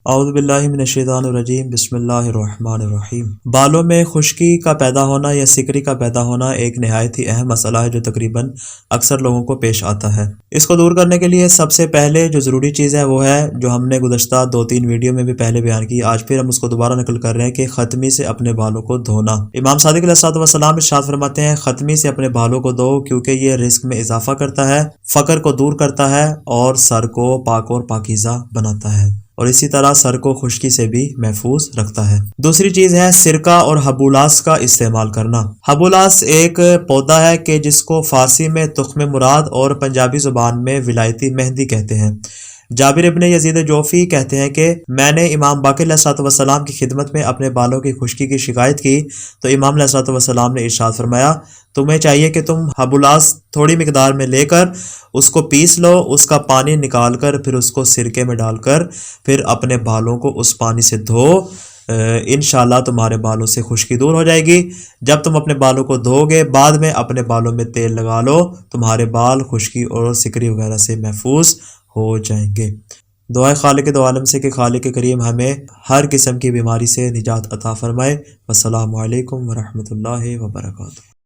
औज़ु बिल्लाहि मिनश्शैतानिर्रजीम बिस्मिल्लाहिर्रहमानिर्रहीम। बालों में खुश्की का पैदा होना या सिकरी का पैदा होना एक नहायत ही अहम मसला है जो तकरीबन अक्सर लोगों को पेश आता है। इसको दूर करने के लिए सबसे पहले जो ज़रूरी चीज़ है वो है जो हमने गुज़श्ता 2-3 वीडियो में भी पहले बयान की, आज फिर हम उसको दोबारा नकल कर रहे हैं कि ख़त्मी से अपने बालों को धोना। इमाम सादिक अलैहिस्सलाम इरशाद फरमाते हैं, ख़त्मी से अपने बालों को धो क्योंकि ये रिस्क में इजाफा करता है, फ़क्र को दूर करता है और सर को पाक और पाकीज़ा बनाता है और इसी तरह सर को खुश्की से भी महफूज रखता है। दूसरी चीज है सिरका और हबुलास का इस्तेमाल करना। हबुलास एक पौधा है कि जिसको फारसी में तुख्म मुराद और पंजाबी जुबान में विलायती मेहंदी कहते हैं। जाबिर इब्ने यजीद जोफी कहते हैं कि मैंने इमाम बाक़िर अलैहिस्सलाम की खिदमत में अपने बालों की खुश्की की शिकायत की तो इमाम अलैहिस्सलाम ने इरशाद फरमाया, तुम्हें चाहिए कि तुम हबुलास थोड़ी मिकदार में लेकर उसको पीस लो, उसका पानी निकाल कर फिर उसको सिरके में डालकर फिर अपने बालों को उस पानी से धो। इंशाल्लाह तुम्हारे बालों से खुश्की दूर हो जाएगी। जब तुम अपने बालों को धोगे बाद में अपने बालों में तेल लगा लो, तुम्हारे बाल खुश्की और सिकरी वगैरह से महफूज हो जाएंगे। दुआ खालिक दो आलम से कि खालिक करीम हमें हर किस्म की बीमारी से निजात अता फरमाए। वस्सलामु अलैकुम वरहमतुल्लाहि वबरकातुहू।